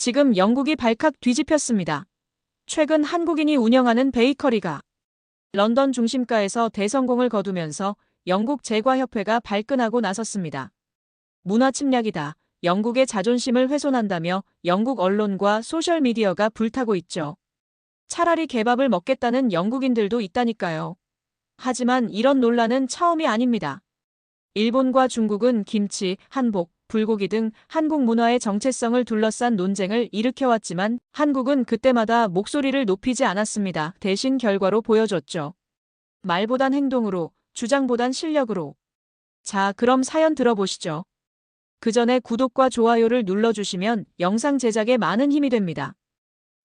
지금 영국이 발칵 뒤집혔습니다. 최근 한국인이 운영하는 베이커리가 런던 중심가에서 대성공을 거두면서 영국 제과협회가 발끈하고 나섰습니다. 문화 침략이다. 영국의 자존심을 훼손한다며 영국 언론과 소셜미디어가 불타고 있죠. 차라리 케밥을 먹겠다는 영국인들도 있다니까요. 하지만 이런 논란은 처음이 아닙니다. 일본과 중국은 김치, 한복, 불고기 등 한국 문화의 정체성을 둘러싼 논쟁을 일으켜왔지만 한국은 그때마다 목소리를 높이지 않았습니다. 대신 결과로 보여줬죠. 말보단 행동으로, 주장보단 실력으로. 자, 그럼 사연 들어보시죠. 그 전에 구독과 좋아요를 눌러주시면 영상 제작에 많은 힘이 됩니다.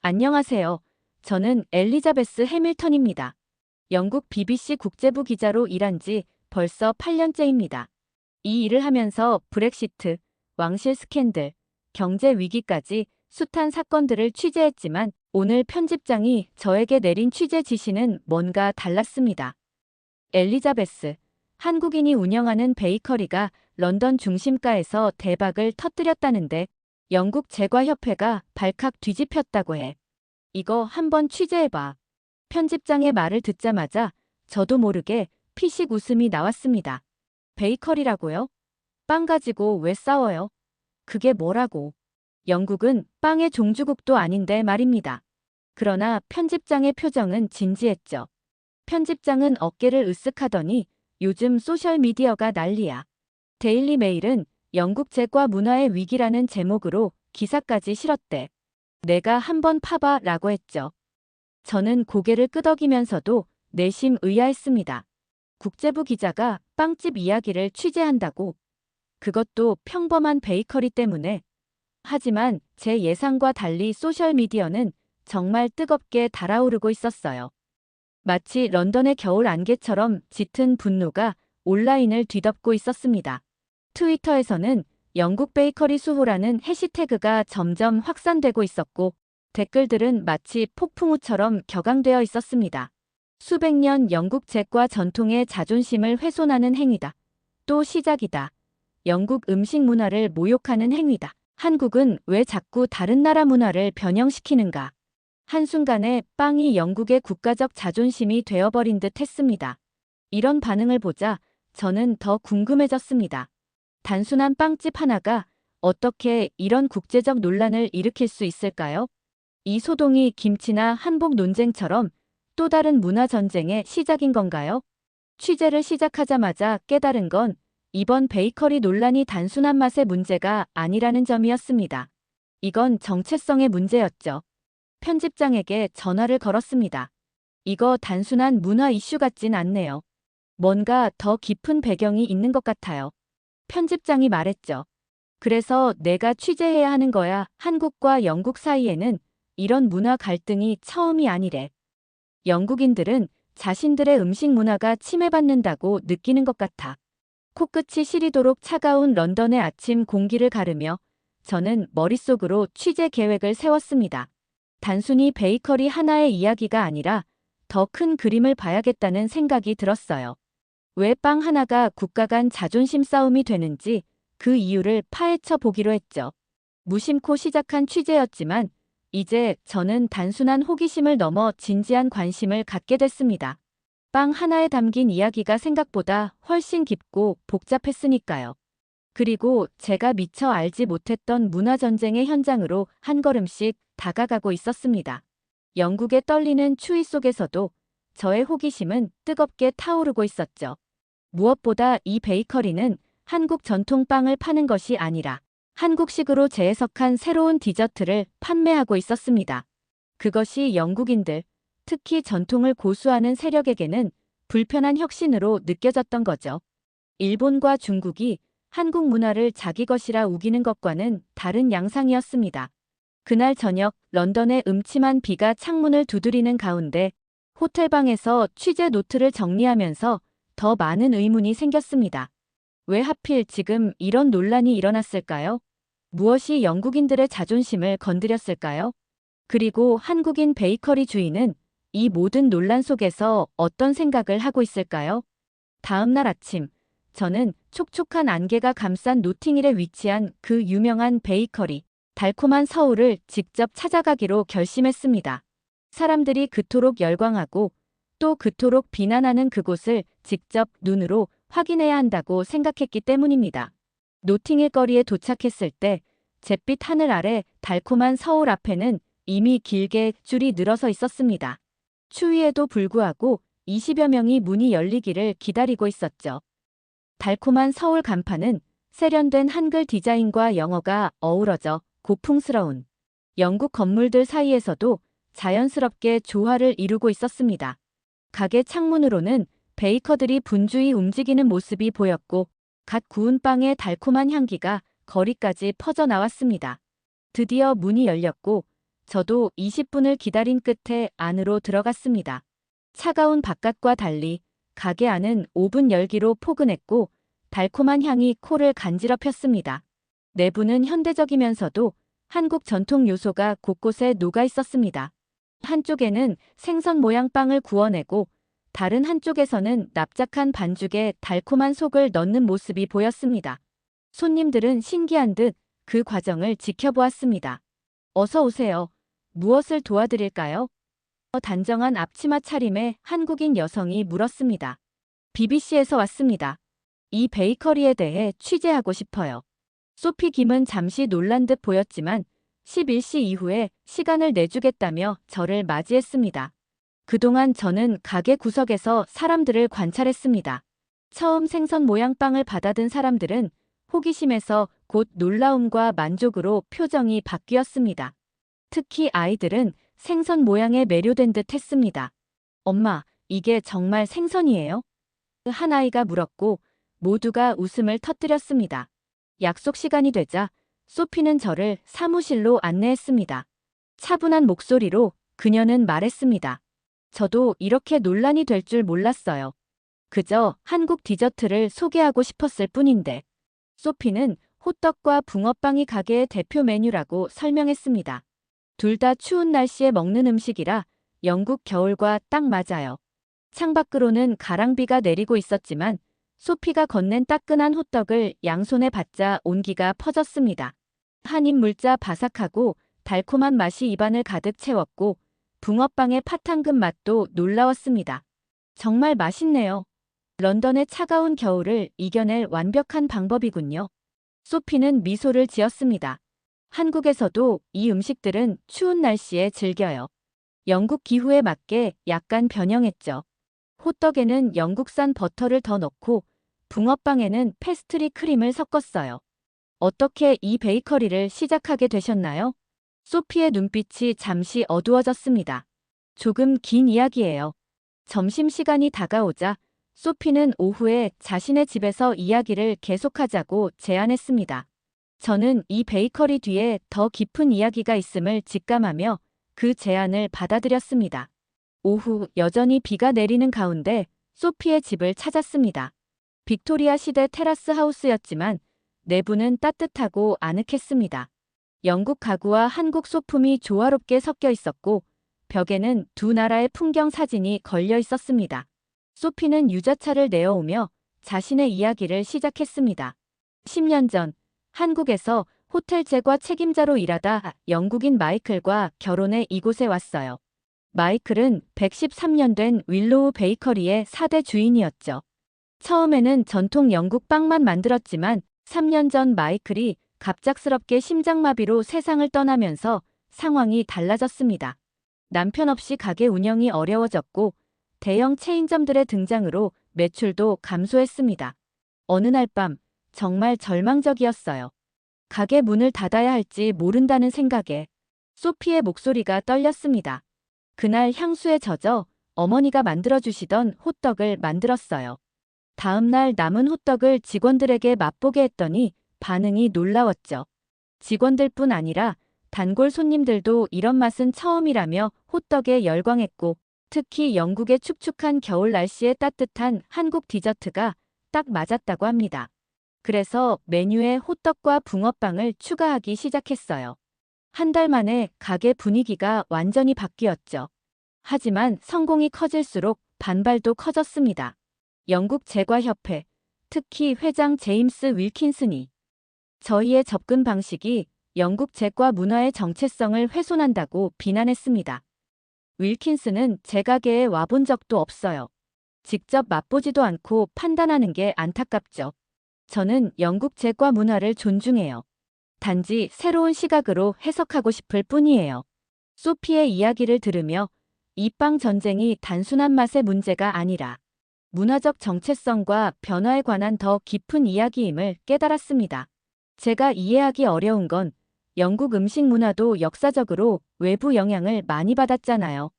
안녕하세요. 저는 엘리자베스 해밀턴입니다. 영국 BBC 국제부 기자로 일한 지 벌써 8년째입니다. 이 일을 하면서 브렉시트, 왕실 스캔들, 경제 위기까지 숱한 사건들을 취재했지만 오늘 편집장이 저에게 내린 취재 지시는 뭔가 달랐습니다. 엘리자베스, 한국인이 운영하는 베이커리가 런던 중심가에서 대박을 터뜨렸다는데 영국 제과협회가 발칵 뒤집혔다고 해. 이거 한번 취재해봐. 편집장의 말을 듣자마자 저도 모르게 피식 웃음이 나왔습니다. 베이커리라고요? 빵 가지고 왜 싸워요? 그게 뭐라고? 영국은 빵의 종주국도 아닌데 말입니다. 그러나 편집장의 표정은 진지했죠. 편집장은 어깨를 으쓱하더니 요즘 소셜미디어가 난리야. 데일리 메일은 영국 제과 문화의 위기라는 제목으로 기사까지 실었대. 내가 한번 파봐 라고 했죠. 저는 고개를 끄덕이면서도 내심 의아했습니다. 국제부 기자가 빵집 이야기를 취재한다고. 그것도 평범한 베이커리 때문에. 하지만 제 예상과 달리 소셜미디어는 정말 뜨겁게 달아오르고 있었어요. 마치 런던의 겨울 안개처럼 짙은 분노가 온라인을 뒤덮고 있었습니다. 트위터에서는 영국 베이커리 수호라는 해시태그가 점점 확산되고 있었고 댓글들은 마치 폭풍우처럼 격앙되어 있었습니다. 수백 년 영국 제과 전통의 자존심을 훼손하는 행위다. 또 시작이다. 영국 음식 문화를 모욕하는 행위다. 한국은 왜 자꾸 다른 나라 문화를 변형시키는가? 한순간에 빵이 영국의 국가적 자존심이 되어버린 듯 했습니다. 이런 반응을 보자 저는 더 궁금해졌습니다. 단순한 빵집 하나가 어떻게 이런 국제적 논란을 일으킬 수 있을까요? 이 소동이 김치나 한복 논쟁처럼 또 다른 문화 전쟁의 시작인 건가요? 취재를 시작하자마자 깨달은 건 이번 베이커리 논란이 단순한 맛의 문제가 아니라는 점이었습니다. 이건 정체성의 문제였죠. 편집장에게 전화를 걸었습니다. 이거 단순한 문화 이슈 같진 않네요. 뭔가 더 깊은 배경이 있는 것 같아요. 편집장이 말했죠. 그래서 내가 취재해야 하는 거야. 한국과 영국 사이에는 이런 문화 갈등이 처음이 아니래. 영국인들은 자신들의 음식 문화가 침해받는다고 느끼는 것 같아. 코끝이 시리도록 차가운 런던의 아침 공기를 가르며 저는 머릿속으로 취재 계획을 세웠습니다. 단순히 베이커리 하나의 이야기가 아니라 더 큰 그림을 봐야겠다는 생각이 들었어요. 왜 빵 하나가 국가 간 자존심 싸움이 되는지 그 이유를 파헤쳐 보기로 했죠. 무심코 시작한 취재였지만 이제 저는 단순한 호기심을 넘어 진지한 관심을 갖게 됐습니다. 빵 하나에 담긴 이야기가 생각보다 훨씬 깊고 복잡했으니까요. 그리고 제가 미처 알지 못했던 문화전쟁의 현장으로 한 걸음씩 다가가고 있었습니다. 영국의 떨리는 추위 속에서도 저의 호기심은 뜨겁게 타오르고 있었죠. 무엇보다 이 베이커리는 한국 전통빵을 파는 것이 아니라 한국식으로 재해석한 새로운 디저트를 판매하고 있었습니다. 그것이 영국인들, 특히 전통을 고수하는 세력에게는 불편한 혁신으로 느껴졌던 거죠. 일본과 중국이 한국 문화를 자기 것이라 우기는 것과는 다른 양상이었습니다. 그날 저녁 런던의 음침한 비가 창문을 두드리는 가운데 호텔방에서 취재 노트를 정리하면서 더 많은 의문이 생겼습니다. 왜 하필 지금 이런 논란이 일어났을까요? 무엇이 영국인들의 자존심을 건드렸을까요? 그리고 한국인 베이커리 주인은 이 모든 논란 속에서 어떤 생각을 하고 있을까요? 다음 날 아침, 저는 촉촉한 안개가 감싼 노팅힐에 위치한 그 유명한 베이커리, 달콤한 서울을 직접 찾아가기로 결심했습니다. 사람들이 그토록 열광하고 또 그토록 비난하는 그곳을 직접 눈으로 확인해야 한다고 생각했기 때문입니다. 노팅힐 거리에 도착했을 때 잿빛 하늘 아래 달콤한 서울 앞에는 이미 길게 줄이 늘어서 있었습니다. 추위에도 불구하고 20여 명이 문이 열리기를 기다리고 있었죠. 달콤한 서울 간판은 세련된 한글 디자인과 영어가 어우러져 고풍스러운 영국 건물들 사이에서도 자연스럽게 조화를 이루고 있었습니다. 가게 창문으로는 베이커들이 분주히 움직이는 모습이 보였고 갓 구운 빵의 달콤한 향기가 거리까지 퍼져나왔습니다. 드디어 문이 열렸고 저도 20분을 기다린 끝에 안으로 들어갔습니다. 차가운 바깥과 달리 가게 안은 오븐 열기로 포근했고 달콤한 향이 코를 간지럽혔습니다. 내부는 현대적이면서도 한국 전통 요소가 곳곳에 녹아 있었습니다. 한쪽에는 생선 모양 빵을 구워내고 다른 한쪽에서는 납작한 반죽에 달콤한 속을 넣는 모습이 보였습니다. 손님들은 신기한 듯 그 과정을 지켜보았습니다. 어서 오세요. 무엇을 도와드릴까요? 단정한 앞치마 차림의 한국인 여성이 물었습니다. BBC에서 왔습니다. 이 베이커리에 대해 취재하고 싶어요. 소피 김은 잠시 놀란 듯 보였지만 11시 이후에 시간을 내주겠다며 저를 맞이했습니다. 그동안 저는 가게 구석에서 사람들을 관찰했습니다. 처음 생선 모양 빵을 받아든 사람들은 호기심에서 곧 놀라움과 만족으로 표정이 바뀌었습니다. 특히 아이들은 생선 모양에 매료된 듯 했습니다. 엄마, 이게 정말 생선이에요? 한 아이가 물었고 모두가 웃음을 터뜨렸습니다. 약속 시간이 되자 소피는 저를 사무실로 안내했습니다. 차분한 목소리로 그녀는 말했습니다. 저도 이렇게 논란이 될 줄 몰랐어요. 그저 한국 디저트를 소개하고 싶었을 뿐인데. 소피는 호떡과 붕어빵이 가게의 대표 메뉴라고 설명했습니다. 둘 다 추운 날씨에 먹는 음식이라 영국 겨울과 딱 맞아요. 창밖으로는 가랑비가 내리고 있었지만 소피가 건넨 따끈한 호떡을 양손에 받자 온기가 퍼졌습니다. 한 입 물자 바삭하고 달콤한 맛이 입안을 가득 채웠고 붕어빵의 팥당근 맛도 놀라웠습니다. 정말 맛있네요. 런던의 차가운 겨울을 이겨낼 완벽한 방법이군요. 소피는 미소를 지었습니다. 한국에서도 이 음식들은 추운 날씨에 즐겨요. 영국 기후에 맞게 약간 변형했죠. 호떡에는 영국산 버터를 더 넣고 붕어빵에는 페스트리 크림을 섞었어요. 어떻게 이 베이커리를 시작하게 되셨나요? 소피의 눈빛이 잠시 어두워졌습니다. 조금 긴 이야기예요. 점심시간이 다가오자 소피는 오후에 자신의 집에서 이야기를 계속하자고 제안했습니다. 저는 이 베이커리 뒤에 더 깊은 이야기가 있음을 직감하며 그 제안을 받아들였습니다. 오후 여전히 비가 내리는 가운데 소피의 집을 찾았습니다. 빅토리아 시대 테라스 하우스였지만 내부는 따뜻하고 아늑했습니다. 영국 가구와 한국 소품이 조화롭게 섞여 있었고 벽에는 두 나라의 풍경 사진이 걸려 있었습니다. 소피는 유자차를 내어오며 자신의 이야기를 시작했습니다. 10년 전 한국에서 호텔 제과 책임자로 일하다 영국인 마이클과 결혼해 이곳에 왔어요. 마이클은 113년 된 윌로우 베이커리의 4대 주인이었죠. 처음에는 전통 영국 빵만 만들었지만 3년 전 마이클이 갑작스럽게 심장마비로 세상을 떠나면서 상황이 달라졌습니다. 남편 없이 가게 운영이 어려워졌고 대형 체인점들의 등장으로 매출도 감소했습니다. 어느 날 밤 정말 절망적이었어요. 가게 문을 닫아야 할지 모른다는 생각에 소피의 목소리가 떨렸습니다. 그날 향수에 젖어 어머니가 만들어주시던 호떡을 만들었어요. 다음 날 남은 호떡을 직원들에게 맛보게 했더니 반응이 놀라웠죠. 직원들뿐 아니라 단골 손님들도 이런 맛은 처음이라며 호떡에 열광했고 특히 영국의 축축한 겨울 날씨에 따뜻한 한국 디저트가 딱 맞았다고 합니다. 그래서 메뉴에 호떡과 붕어빵을 추가하기 시작했어요. 한 달 만에 가게 분위기가 완전히 바뀌었죠. 하지만 성공이 커질수록 반발도 커졌습니다. 영국 제과협회, 특히 회장 제임스 윌킨슨이 저희의 접근 방식이 영국 제과 문화의 정체성을 훼손한다고 비난했습니다. 윌킨스는 제 가게에 와본 적도 없어요. 직접 맛보지도 않고 판단하는 게 안타깝죠. 저는 영국 제과 문화를 존중해요. 단지 새로운 시각으로 해석하고 싶을 뿐이에요. 소피의 이야기를 들으며 이 빵 전쟁이 단순한 맛의 문제가 아니라 문화적 정체성과 변화에 관한 더 깊은 이야기임을 깨달았습니다. 제가 이해하기 어려운 건 영국 음식 문화도 역사적으로 외부 영향을 많이 받았잖아요.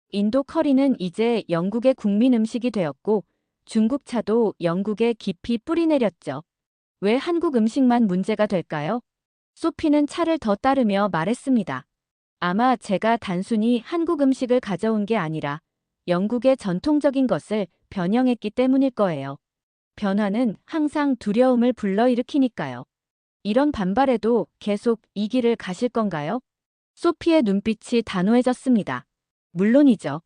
인도 커리는 이제 영국의 국민 음식이 되었고 중국 차도 영국에 깊이 뿌리내렸죠. 왜 한국 음식만 문제가 될까요? 소피는 차를 더 따르며 말했습니다. 아마 제가 단순히 한국 음식을 가져온 게 아니라 영국의 전통적인 것을 변형했기 때문일 거예요. 변화는 항상 두려움을 불러일으키니까요. 이런 반발에도 계속 이 길을 가실 건가요? 소피의 눈빛이 단호해졌습니다. 물론이죠.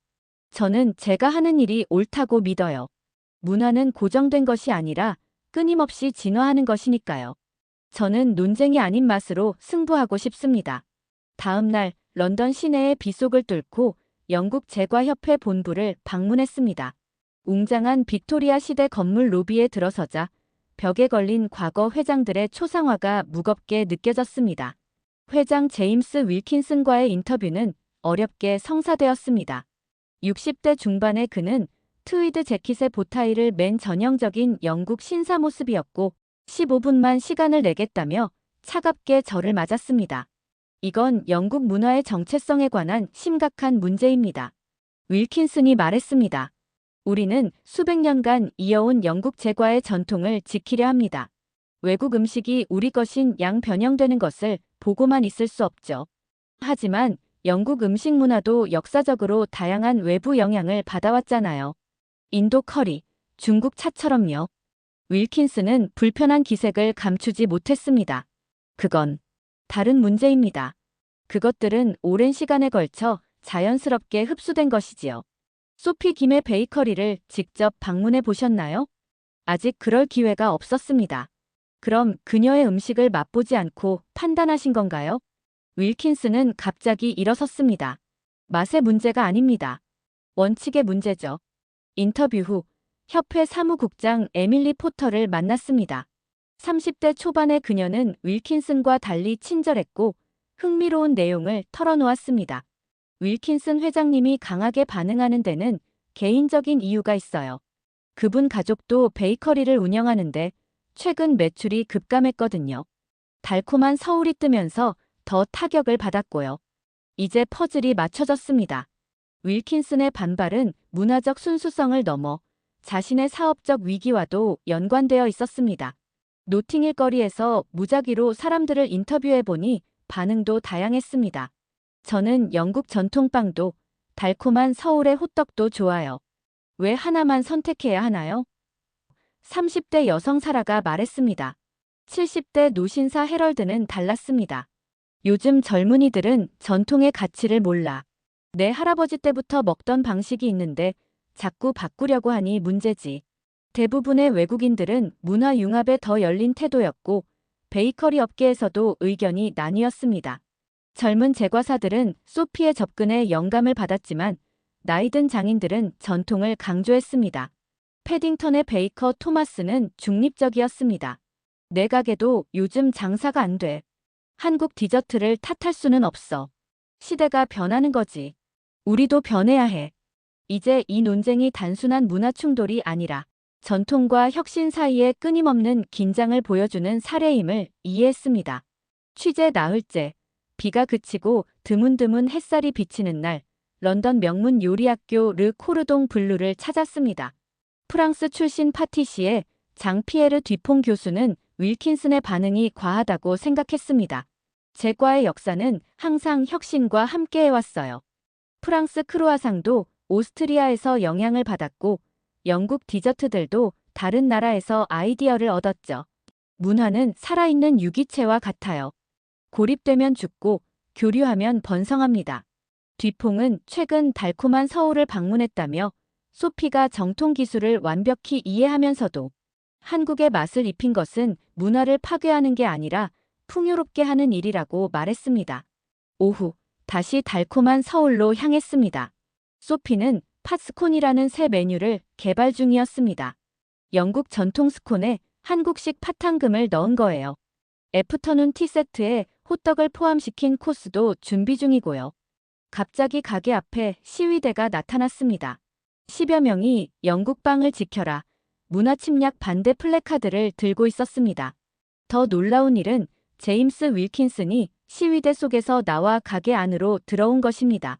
저는 제가 하는 일이 옳다고 믿어요. 문화는 고정된 것이 아니라 끊임없이 진화하는 것이니까요. 저는 논쟁이 아닌 맛으로 승부하고 싶습니다. 다음 날 런던 시내의 빗속을 뚫고 영국 제과협회 본부를 방문했습니다. 웅장한 빅토리아 시대 건물 로비에 들어서자 벽에 걸린 과거 회장들의 초상화가 무겁게 느껴졌습니다. 회장 제임스 윌킨슨과의 인터뷰는 어렵게 성사되었습니다. 60대 중반의 그는 트위드 재킷에 보타이를 맨 전형적인 영국 신사 모습이었고 15분만 시간을 내겠다며 차갑게 저를 맞았습니다. 이건 영국 문화의 정체성에 관한 심각한 문제입니다. 윌킨슨이 말했습니다. 우리는 수백 년간 이어온 영국 제과의 전통을 지키려 합니다. 외국 음식이 우리 것인 양 변형되는 것을 보고만 있을 수 없죠. 하지만 영국 음식 문화도 역사적으로 다양한 외부 영향을 받아왔잖아요. 인도 커리, 중국 차처럼요. 윌킨스는 불편한 기색을 감추지 못했습니다. 그건 다른 문제입니다. 그것들은 오랜 시간에 걸쳐 자연스럽게 흡수된 것이지요. 소피 김의 베이커리를 직접 방문해 보셨나요? 아직 그럴 기회가 없었습니다. 그럼 그녀의 음식을 맛보지 않고 판단하신 건가요? 윌킨스는 갑자기 일어섰습니다. 맛의 문제가 아닙니다. 원칙의 문제죠. 인터뷰 후 협회 사무국장 에밀리 포터를 만났습니다. 30대 초반의 그녀는 윌킨슨과 달리 친절했고 흥미로운 내용을 털어놓았습니다. 윌킨슨 회장님이 강하게 반응하는 데는 개인적인 이유가 있어요. 그분 가족도 베이커리를 운영하는데 최근 매출이 급감했거든요. 달콤한 서울이 뜨면서 더 타격을 받았고요. 이제 퍼즐이 맞춰졌습니다. 윌킨슨의 반발은 문화적 순수성을 넘어 자신의 사업적 위기와도 연관되어 있었습니다. 노팅힐 거리에서 무작위로 사람들을 인터뷰해보니 반응도 다양했습니다. 저는 영국 전통빵도 달콤한 서울의 호떡도 좋아요. 왜 하나만 선택해야 하나요? 30대 여성 사라가 말했습니다. 70대 노신사 해럴드는 달랐습니다. 요즘 젊은이들은 전통의 가치를 몰라. 내 할아버지 때부터 먹던 방식이 있는데 자꾸 바꾸려고 하니 문제지. 대부분의 외국인들은 문화 융합에 더 열린 태도였고 베이커리 업계에서도 의견이 나뉘었습니다. 젊은 제과사들은 소피의 접근에 영감을 받았지만 나이든 장인들은 전통을 강조했습니다. 패딩턴의 베이커 토마스는 중립적이었습니다. 내 가게도 요즘 장사가 안 돼. 한국 디저트를 탓할 수는 없어. 시대가 변하는 거지. 우리도 변해야 해. 이제 이 논쟁이 단순한 문화 충돌이 아니라 전통과 혁신 사이의 끊임없는 긴장을 보여주는 사례임을 이해했습니다. 취재 나흘째, 비가 그치고 드문드문 햇살이 비치는 날, 런던 명문 요리학교 르 코르동 블루를 찾았습니다. 프랑스 출신 파티시에 장 피에르 뒤퐁 교수는 윌킨슨의 반응이 과하다고 생각했습니다. 제과의 역사는 항상 혁신과 함께해왔어요. 프랑스 크루아상도 오스트리아에서 영향을 받았고 영국 디저트들도 다른 나라에서 아이디어를 얻었죠. 문화는 살아있는 유기체와 같아요. 고립되면 죽고 교류하면 번성합니다. 뒤퐁은 최근 달콤한 서울을 방문했다며 소피가 정통 기술을 완벽히 이해하면서도 한국의 맛을 입힌 것은 문화를 파괴하는 게 아니라 풍요롭게 하는 일이라고 말했습니다. 오후, 다시 달콤한 서울로 향했습니다. 소피는 팥스콘이라는 새 메뉴를 개발 중이었습니다. 영국 전통 스콘에 한국식 팥탕금을 넣은 거예요. 애프터눈 티 세트에 호떡을 포함시킨 코스도 준비 중이고요. 갑자기 가게 앞에 시위대가 나타났습니다. 10여 명이 영국빵을 지켜라, 문화침략 반대 플래카드를 들고 있었습니다. 더 놀라운 일은 제임스 윌킨슨이 시위대 속에서 나와 가게 안으로 들어온 것입니다.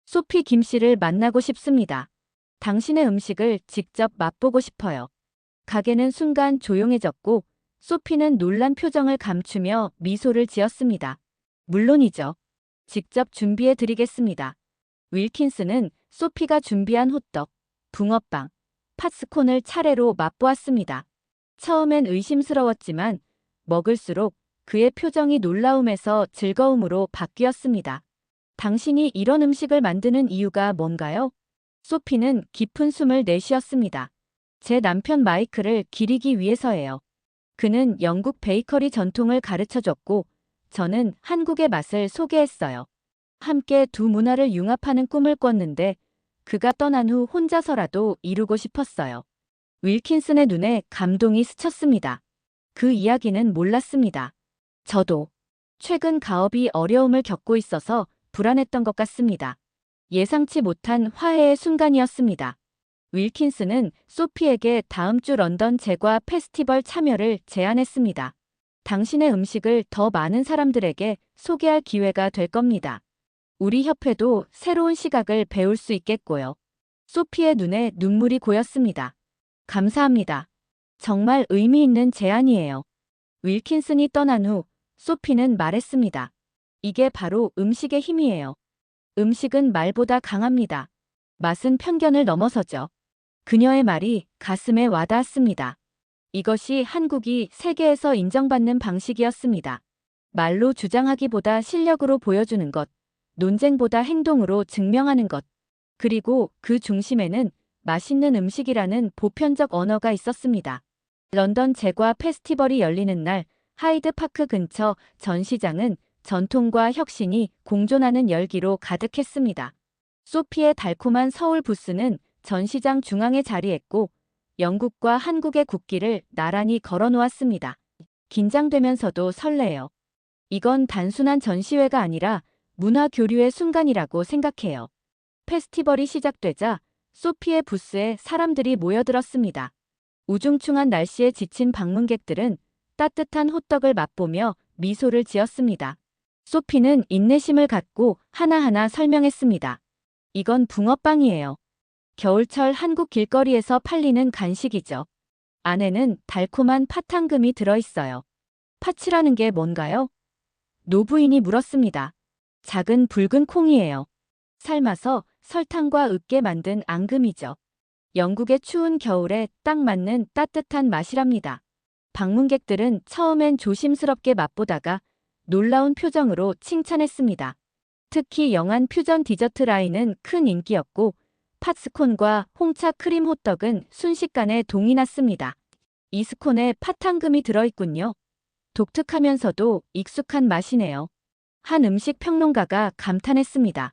소피 김 씨를 만나고 싶습니다. 당신의 음식을 직접 맛보고 싶어요. 가게는 순간 조용해졌고 소피는 놀란 표정을 감추며 미소를 지었습니다. 물론이죠. 직접 준비해 드리겠습니다. 윌킨스는 소피가 준비한 호떡, 붕어빵, 팥스콘을 차례로 맛보았습니다. 처음엔 의심스러웠지만 먹을수록 그의 표정이 놀라움에서 즐거움으로 바뀌었습니다. 당신이 이런 음식을 만드는 이유가 뭔가요? 소피는 깊은 숨을 내쉬었습니다. 제 남편 마이클을 기리기 위해서예요. 그는 영국 베이커리 전통을 가르쳐줬고 저는 한국의 맛을 소개했어요. 함께 두 문화를 융합하는 꿈을 꿨는데 그가 떠난 후 혼자서라도 이루고 싶었어요. 윌킨슨의 눈에 감동이 스쳤습니다. 그 이야기는 몰랐습니다. 저도 최근 가업이 어려움을 겪고 있어서 불안했던 것 같습니다. 예상치 못한 화해의 순간이었습니다. 윌킨스는 소피에게 다음 주 런던 제과 페스티벌 참여를 제안했습니다. 당신의 음식을 더 많은 사람들에게 소개할 기회가 될 겁니다. 우리 협회도 새로운 시각을 배울 수 있겠고요. 소피의 눈에 눈물이 고였습니다. 감사합니다. 정말 의미 있는 제안이에요. 윌킨슨이 떠난 후 소피는 말했습니다. 이게 바로 음식의 힘이에요. 음식은 말보다 강합니다. 맛은 편견을 넘어서죠. 그녀의 말이 가슴에 와닿았습니다. 이것이 한국이 세계에서 인정받는 방식이었습니다. 말로 주장하기보다 실력으로 보여주는 것, 논쟁보다 행동으로 증명하는 것, 그리고 그 중심에는 맛있는 음식이라는 보편적 언어가 있었습니다. 런던 제과 페스티벌이 열리는 날 하이드파크 근처 전시장은 전통과 혁신이 공존하는 열기로 가득했습니다. 소피의 달콤한 서울 부스는 전시장 중앙에 자리했고 영국과 한국의 국기를 나란히 걸어놓았습니다. 긴장되면서도 설레요. 이건 단순한 전시회가 아니라 문화 교류의 순간이라고 생각해요. 페스티벌이 시작되자 소피의 부스에 사람들이 모여들었습니다. 우중충한 날씨에 지친 방문객들은 따뜻한 호떡을 맛보며 미소를 지었습니다. 소피는 인내심을 갖고 하나하나 설명했습니다. 이건 붕어빵이에요. 겨울철 한국 길거리에서 팔리는 간식이죠. 안에는 달콤한 팥탕금이 들어있어요. 팥이라는 게 뭔가요? 노부인이 물었습니다. 작은 붉은 콩이에요. 삶아서 설탕과 으깨 만든 앙금이죠. 영국의 추운 겨울에 딱 맞는 따뜻한 맛이랍니다. 방문객들은 처음엔 조심스럽게 맛보다가 놀라운 표정으로 칭찬했습니다. 특히 영한 퓨전 디저트 라인은 큰 인기였고 팥스콘과 홍차 크림 호떡은 순식간에 동이 났습니다. 이 스콘에 팥탕금이 들어있군요. 독특하면서도 익숙한 맛이네요. 한 음식 평론가가 감탄했습니다.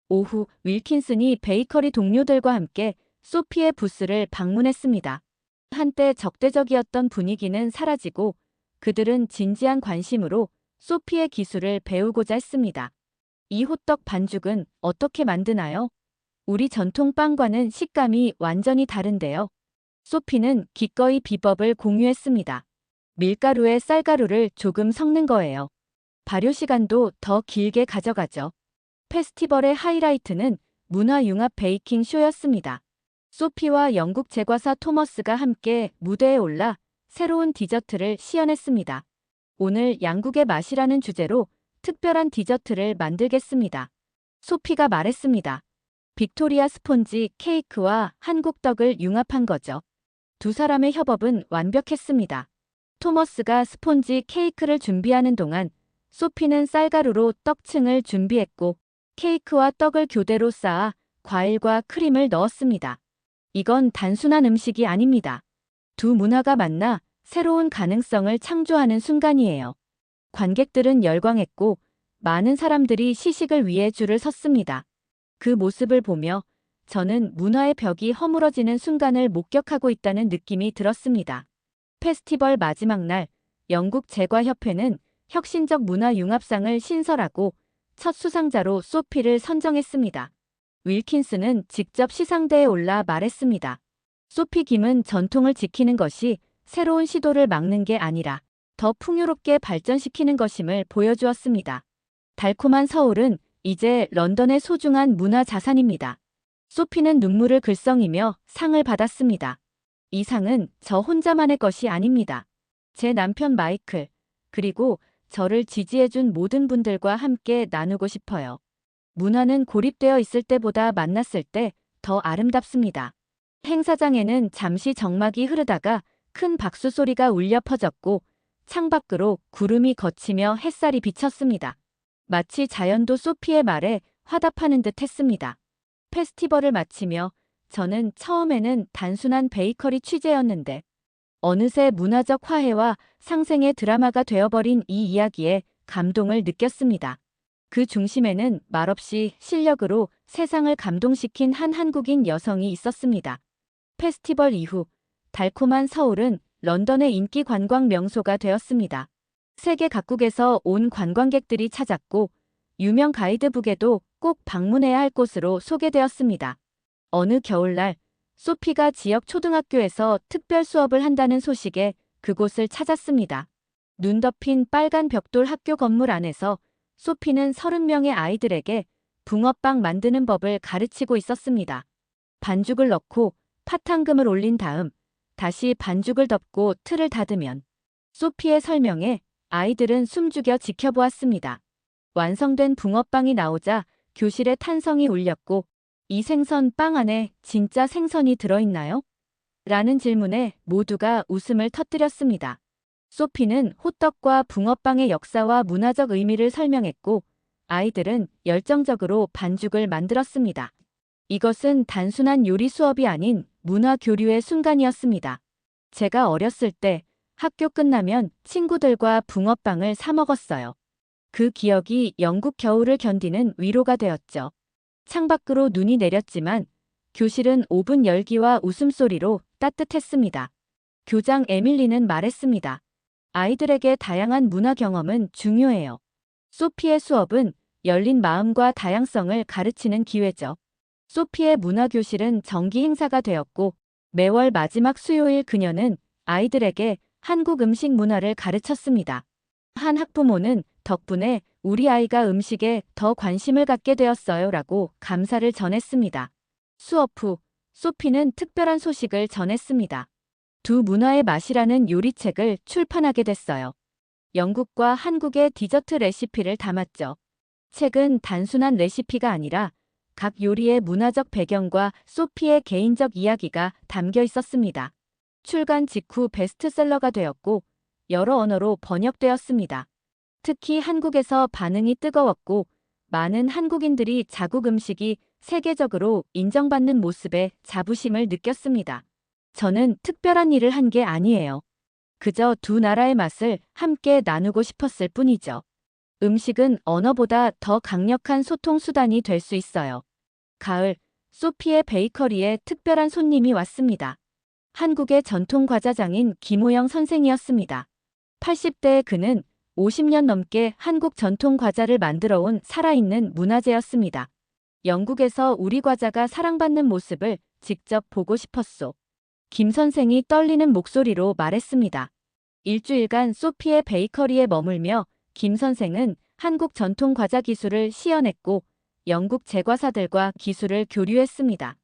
오후 윌킨슨이 베이커리 동료들과 함께 소피의 부스를 방문했습니다. 한때 적대적이었던 분위기는 사라지고 그들은 진지한 관심으로 소피의 기술을 배우고자 했습니다. 이 호떡 반죽은 어떻게 만드나요? 우리 전통 빵과는 식감이 완전히 다른데요. 소피는 기꺼이 비법을 공유했습니다. 밀가루에 쌀가루를 조금 섞는 거예요. 발효 시간도 더 길게 가져가죠. 페스티벌의 하이라이트는 문화융합 베이킹 쇼였습니다. 소피와 영국 제과사 토머스가 함께 무대에 올라 새로운 디저트를 시연했습니다. 오늘 양국의 맛이라는 주제로 특별한 디저트를 만들겠습니다. 소피가 말했습니다. 빅토리아 스폰지 케이크와 한국 떡을 융합한 거죠. 두 사람의 협업은 완벽했습니다. 토머스가 스폰지 케이크를 준비하는 동안 소피는 쌀가루로 떡층을 준비했고 케이크와 떡을 교대로 쌓아 과일과 크림을 넣었습니다. 이건 단순한 음식이 아닙니다. 두 문화가 만나 새로운 가능성을 창조하는 순간이에요. 관객들은 열광했고 많은 사람들이 시식을 위해 줄을 섰습니다. 그 모습을 보며 저는 문화의 벽이 허물어지는 순간을 목격하고 있다는 느낌이 들었습니다. 페스티벌 마지막 날, 영국 제과협회는 혁신적 문화융합상을 신설하고 첫 수상자로 소피를 선정했습니다. 윌킨스는 직접 시상대에 올라 말했습니다. 소피 김은 전통을 지키는 것이 새로운 시도를 막는 게 아니라 더 풍요롭게 발전시키는 것임을 보여주었습니다. 달콤한 서울은 이제 런던의 소중한 문화 자산입니다. 소피는 눈물을 글썽이며 상을 받았습니다. 이 상은 저 혼자만의 것이 아닙니다. 제 남편 마이클, 그리고 저를 지지해준 모든 분들과 함께 나누고 싶어요. 문화는 고립되어 있을 때보다 만났을 때 더 아름답습니다. 행사장에는 잠시 정막이 흐르다가 큰 박수 소리가 울려 퍼졌고 창밖으로 구름이 걷히며 햇살이 비쳤습니다. 마치 자연도 소피의 말에 화답하는 듯 했습니다. 페스티벌을 마치며 저는 처음에는 단순한 베이커리 취재였는데 어느새 문화적 화해와 상생의 드라마가 되어버린 이 이야기에 감동을 느꼈습니다. 그 중심에는 말없이 실력으로 세상을 감동시킨 한 한국인 여성이 있었습니다. 페스티벌 이후 달콤한 서울은 런던의 인기 관광 명소가 되었습니다. 세계 각국에서 온 관광객들이 찾았고 유명 가이드북에도 꼭 방문해야 할 곳으로 소개되었습니다. 어느 겨울날 소피가 지역 초등학교에서 특별 수업을 한다는 소식에 그곳을 찾았습니다. 눈 덮인 빨간 벽돌 학교 건물 안에서 소피는 30명의 아이들에게 붕어빵 만드는 법을 가르치고 있었습니다. 반죽을 넣고 팥당금을 올린 다음 다시 반죽을 덮고 틀을 닫으면 소피의 설명에 아이들은 숨죽여 지켜보았습니다. 완성된 붕어빵이 나오자 교실에 탄성이 울렸고 이 생선 빵 안에 진짜 생선이 들어있나요? 라는 질문에 모두가 웃음을 터뜨렸습니다. 소피는 호떡과 붕어빵의 역사와 문화적 의미를 설명했고 아이들은 열정적으로 반죽을 만들었습니다. 이것은 단순한 요리 수업이 아닌 문화 교류의 순간이었습니다. 제가 어렸을 때 학교 끝나면 친구들과 붕어빵을 사 먹었어요. 그 기억이 영국 겨울을 견디는 위로가 되었죠. 창밖으로 눈이 내렸지만 교실은 오븐 열기와 웃음소리로 따뜻했습니다. 교장 에밀리는 말했습니다. 아이들에게 다양한 문화 경험은 중요해요. 소피의 수업은 열린 마음과 다양성을 가르치는 기회죠. 소피의 문화교실은 정기 행사가 되었고 매월 마지막 수요일 그녀는 아이들에게 한국 음식 문화를 가르쳤습니다. 한 학부모는 덕분에 우리 아이가 음식에 더 관심을 갖게 되었어요 라고 감사를 전했습니다. 수업 후 소피는 특별한 소식을 전했습니다. 두 문화의 맛이라는 요리책을 출판하게 됐어요. 영국과 한국의 디저트 레시피를 담았죠. 책은 단순한 레시피가 아니라 각 요리의 문화적 배경과 소피의 개인적 이야기가 담겨 있었습니다. 출간 직후 베스트셀러가 되었고 여러 언어로 번역되었습니다. 특히 한국에서 반응이 뜨거웠고 많은 한국인들이 자국 음식이 세계적으로 인정받는 모습에 자부심을 느꼈습니다. 저는 특별한 일을 한 게 아니에요. 그저 두 나라의 맛을 함께 나누고 싶었을 뿐이죠. 음식은 언어보다 더 강력한 소통 수단이 될 수 있어요. 가을, 소피의 베이커리에 특별한 손님이 왔습니다. 한국의 전통 과자장인 김호영 선생이었습니다. 80대의 그는 50년 넘게 한국 전통 과자를 만들어 온 살아있는 문화재였습니다. 영국에서 우리 과자가 사랑받는 모습을 직접 보고 싶었소. 김 선생이 떨리는 목소리로 말했습니다. 일주일간 소피의 베이커리에 머물며 김 선생은 한국 전통 과자 기술을 시연했고 영국 제과사들과 기술을 교류했습니다.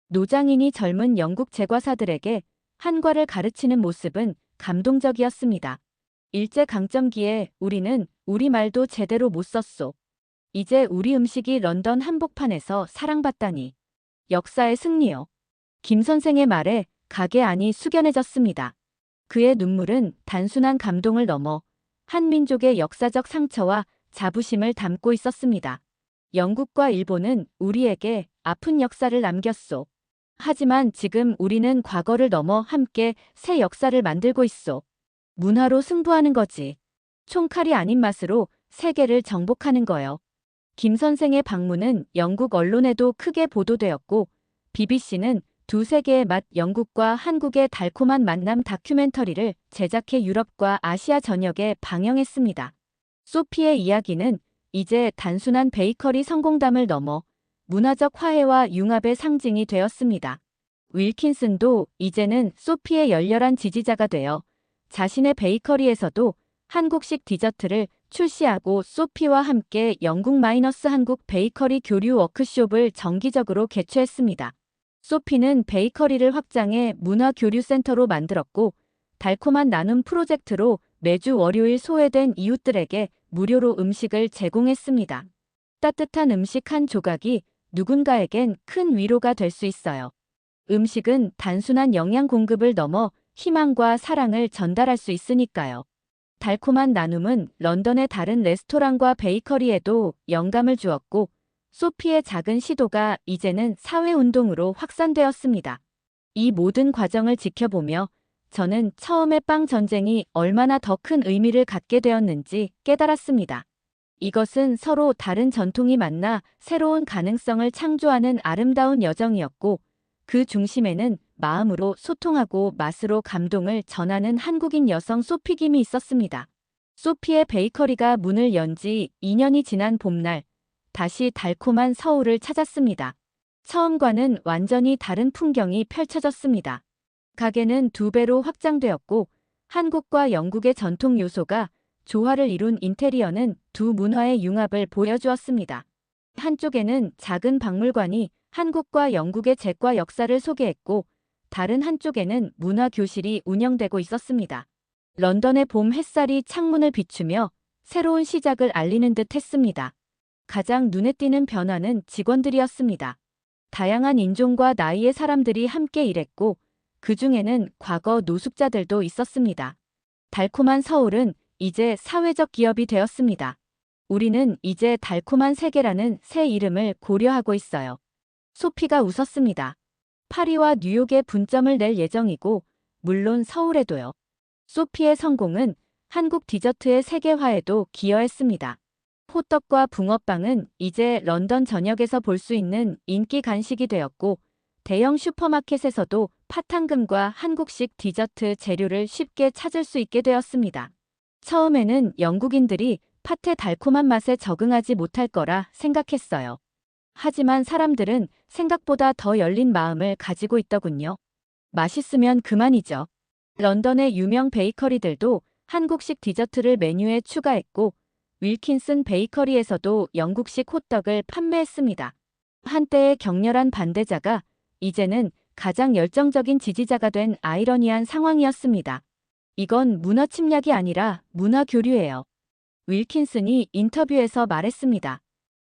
노장인이 젊은 영국 제과사들에게 한과를 가르치는 모습은 감동적이었습니다. 일제강점기에 우리는 우리말도 제대로 못 썼소. 이제 우리 음식이 런던 한복판에서 사랑받다니. 역사의 승리요. 김 선생의 말에 가게 안이 숙연해졌습니다. 그의 눈물은 단순한 감동을 넘어 한 민족의 역사적 상처와 자부심을 담고 있었습니다. 영국과 일본은 우리에게 아픈 역사를 남겼소. 하지만 지금 우리는 과거를 넘어 함께 새 역사를 만들고 있소. 문화로 승부하는 거지. 총칼이 아닌 맛으로 세계를 정복하는 거요. 김 선생의 방문은 영국 언론에도 크게 보도되었고, BBC는 두 세계의 맛 영국과 한국의 달콤한 만남 다큐멘터리를 제작해 유럽과 아시아 전역에 방영했습니다. 소피의 이야기는 이제 단순한 베이커리 성공담을 넘어 문화적 화해와 융합의 상징이 되었습니다. 윌킨슨도 이제는 소피의 열렬한 지지자가 되어 자신의 베이커리에서도 한국식 디저트를 출시하고 소피와 함께 영국 마이너스 한국 베이커리 교류 워크숍을 정기적으로 개최했습니다. 소피는 베이커리를 확장해 문화교류센터로 만들었고, 달콤한 나눔 프로젝트로 매주 월요일 소외된 이웃들에게 무료로 음식을 제공했습니다. 따뜻한 음식 한 조각이 누군가에겐 큰 위로가 될 수 있어요. 음식은 단순한 영양 공급을 넘어 희망과 사랑을 전달할 수 있으니까요. 달콤한 나눔은 런던의 다른 레스토랑과 베이커리에도 영감을 주었고, 소피의 작은 시도가 이제는 사회운동으로 확산되었습니다. 이 모든 과정을 지켜보며 저는 처음에 빵 전쟁이 얼마나 더 큰 의미를 갖게 되었는지 깨달았습니다. 이것은 서로 다른 전통이 만나 새로운 가능성을 창조하는 아름다운 여정이었고, 그 중심에는 마음으로 소통하고 맛으로 감동을 전하는 한국인 여성 소피 김이 있었습니다. 소피의 베이커리가 문을 연 지 2년이 지난 봄날, 다시 달콤한 서울을 찾았습니다. 처음과는 완전히 다른 풍경이 펼쳐졌습니다. 가게는 2배로 확장되었고, 한국과 영국의 전통 요소가 조화를 이룬 인테리어는 두 문화의 융합을 보여주었습니다. 한쪽에는 작은 박물관이 한국과 영국의 재과 역사를 소개했고, 다른 한쪽에는 문화교실이 운영되고 있었습니다. 런던의 봄 햇살이 창문을 비추며 새로운 시작을 알리는 듯 했습니다. 가장 눈에 띄는 변화는 직원들이었습니다. 다양한 인종과 나이의 사람들이 함께 일했고, 그 중에는 과거 노숙자들도 있었습니다. 달콤한 서울은 이제 사회적 기업이 되었습니다. 우리는 이제 달콤한 세계라는 새 이름을 고려하고 있어요. 소피가 웃었습니다. 파리와 뉴욕에 분점을 낼 예정이고, 물론 서울에도요. 소피의 성공은 한국 디저트의 세계화에도 기여했습니다. 호떡과 붕어빵은 이제 런던 전역에서 볼 수 있는 인기 간식이 되었고, 대형 슈퍼마켓에서도 파탕금과 한국식 디저트 재료를 쉽게 찾을 수 있게 되었습니다. 처음에는 영국인들이 팥의 달콤한 맛에 적응하지 못할 거라 생각했어요. 하지만 사람들은 생각보다 더 열린 마음을 가지고 있더군요. 맛있으면 그만이죠. 런던의 유명 베이커리들도 한국식 디저트를 메뉴에 추가했고, 윌킨슨 베이커리에서도 영국식 호떡을 판매했습니다. 한때의 격렬한 반대자가 이제는 가장 열정적인 지지자가 된 아이러니한 상황이었습니다. 이건 문화 침략이 아니라 문화 교류예요. 윌킨슨이 인터뷰에서 말했습니다.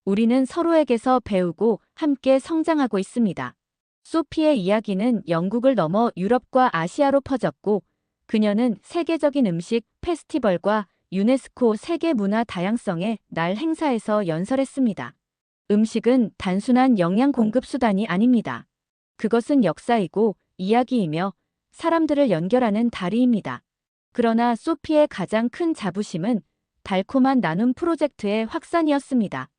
우리는 서로에게서 배우고 함께 성장하고 있습니다. 소피의 이야기는 영국을 넘어 유럽과 아시아로 퍼졌고, 그녀는 세계적인 음식 페스티벌과 유네스코 세계 문화 다양성의 날 행사에서 연설했습니다. 음식은 단순한 영양 공급 수단이 아닙니다. 그것은 역사이고 이야기이며 사람들을 연결하는 다리입니다. 그러나 소피의 가장 큰 자부심은 달콤한 나눔 프로젝트의 확산이었습니다.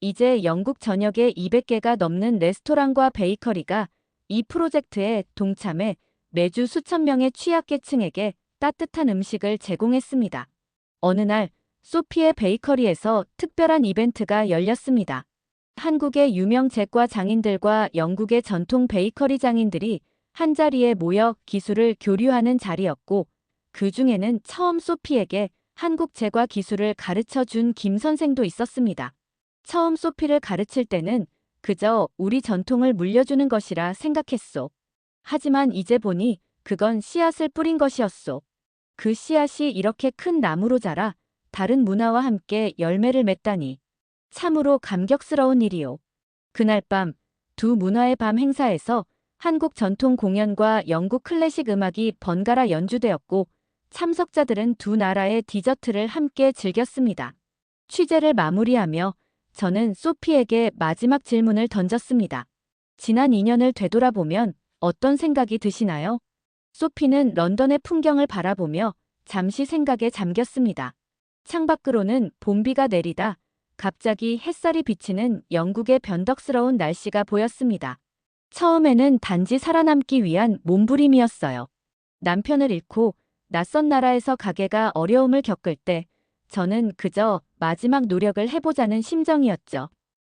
이제 영국 전역에 200개가 넘는 레스토랑과 베이커리가 이 프로젝트에 동참해 매주 수천 명의 취약계층에게 따뜻한 음식을 제공했습니다. 어느 날 소피의 베이커리에서 특별한 이벤트가 열렸습니다. 한국의 유명 제과 장인들과 영국의 전통 베이커리 장인들이 한자리에 모여 기술을 교류하는 자리였고, 그 중에는 처음 소피에게 한국 제과 기술을 가르쳐 준 김 선생도 있었습니다. 처음 소피를 가르칠 때는 그저 우리 전통을 물려주는 것이라 생각했소. 하지만 이제 보니 그건 씨앗을 뿌린 것이었소. 그 씨앗이 이렇게 큰 나무로 자라 다른 문화와 함께 열매를 맺다니. 참으로 감격스러운 일이요. 그날 밤 두 문화의 밤 행사에서 한국 전통 공연과 영국 클래식 음악이 번갈아 연주되었고, 참석자들은 두 나라의 디저트를 함께 즐겼습니다. 취재를 마무리하며 저는 소피에게 마지막 질문을 던졌습니다. 지난 2년을 되돌아보면 어떤 생각이 드시나요? 소피는 런던의 풍경을 바라보며 잠시 생각에 잠겼습니다. 창밖으로는 봄비가 내리다 갑자기 햇살이 비치는 영국의 변덕스러운 날씨가 보였습니다. 처음에는 단지 살아남기 위한 몸부림이었어요. 남편을 잃고 낯선 나라에서 가게가 어려움을 겪을 때 저는 그저 마지막 노력을 해보자는 심정이었죠.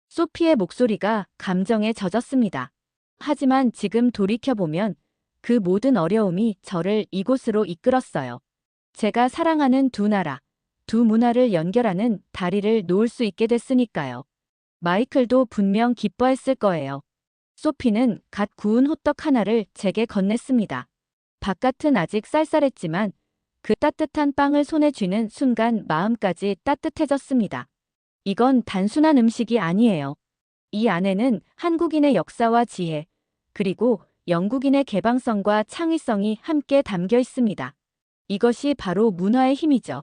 소피의 목소리가 감정에 젖었습니다. 하지만 지금 돌이켜보면 그 모든 어려움이 저를 이곳으로 이끌었어요. 제가 사랑하는 두 나라, 두 문화를 연결하는 다리를 놓을 수 있게 됐으니까요. 마이클도 분명 기뻐했을 거예요. 소피는 갓 구운 호떡 하나를 제게 건넸습니다. 바깥은 아직 쌀쌀했지만 그 따뜻한 빵을 손에 쥐는 순간 마음까지 따뜻해졌습니다. 이건 단순한 음식이 아니에요. 이 안에는 한국인의 역사와 지혜, 그리고 영국인의 개방성과 창의성이 함께 담겨 있습니다. 이것이 바로 문화의 힘이죠.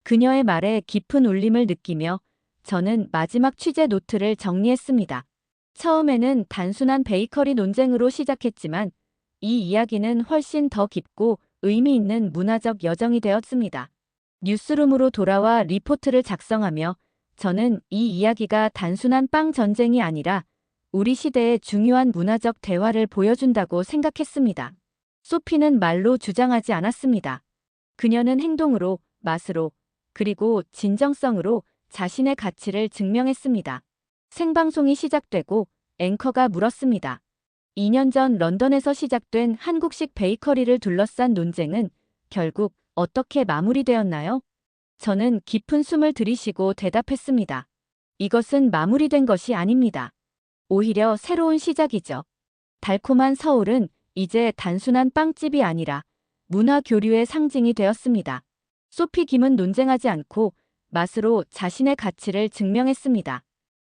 그녀의 말에 깊은 울림을 느끼며 저는 마지막 취재 노트를 정리했습니다. 처음에는 단순한 베이커리 논쟁으로 시작했지만 이 이야기는 훨씬 더 깊고 의미 있는 문화적 여정이 되었습니다. 뉴스룸으로 돌아와 리포트를 작성하며 저는 이 이야기가 단순한 빵 전쟁이 아니라 우리 시대의 중요한 문화적 대화를 보여준다고 생각했습니다. 소피는 말로 주장하지 않았습니다. 그녀는 행동으로, 맛으로, 그리고 진정성으로 자신의 가치를 증명했습니다. 생방송이 시작되고 앵커가 물었습니다. 2년 전 런던에서 시작된 한국식 베이커리를 둘러싼 논쟁은 결국 어떻게 마무리되었나요? 저는 깊은 숨을 들이쉬고 대답했습니다. 이것은 마무리된 것이 아닙니다. 오히려 새로운 시작이죠. 달콤한 서울은 이제 단순한 빵집이 아니라 문화 교류의 상징이 되었습니다. 소피 김은 논쟁하지 않고 맛으로 자신의 가치를 증명했습니다.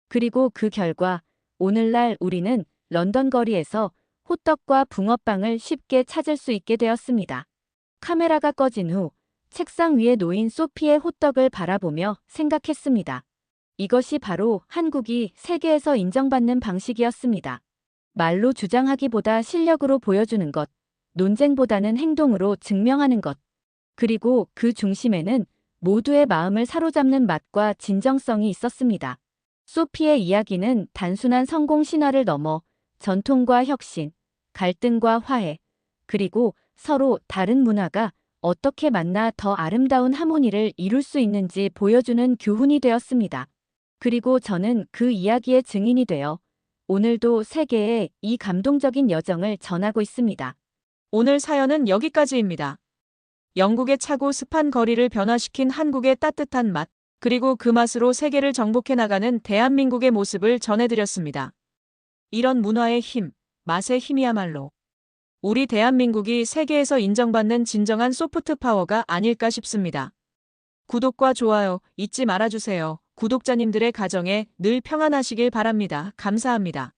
그리고 그 결과 오늘날 우리는 런던 거리에서 호떡과 붕어빵을 쉽게 찾을 수 있게 되었습니다. 카메라가 꺼진 후 책상 위에 놓인 소피의 호떡을 바라보며 생각했습니다. 이것이 바로 한국이 세계에서 인정받는 방식이었습니다. 말로 주장하기보다 실력으로 보여주는 것, 논쟁보다는 행동으로 증명하는 것. 그리고 그 중심에는 모두의 마음을 사로잡는 맛과 진정성이 있었습니다. 소피의 이야기는 단순한 성공 신화를 넘어 전통과 혁신, 갈등과 화해, 그리고 서로 다른 문화가 어떻게 만나 더 아름다운 하모니를 이룰 수 있는지 보여주는 교훈이 되었습니다. 그리고 저는 그 이야기의 증인이 되어 오늘도 세계에 이 감동적인 여정을 전하고 있습니다. 오늘 사연은 여기까지입니다. 영국의 차고 습한 거리를 변화시킨 한국의 따뜻한 맛, 그리고 그 맛으로 세계를 정복해 나가는 대한민국의 모습을 전해드렸습니다. 이런 문화의 힘, 맛의 힘이야말로 우리 대한민국이 세계에서 인정받는 진정한 소프트 파워가 아닐까 싶습니다. 구독과 좋아요 잊지 말아주세요. 구독자님들의 가정에 늘 평안하시길 바랍니다. 감사합니다.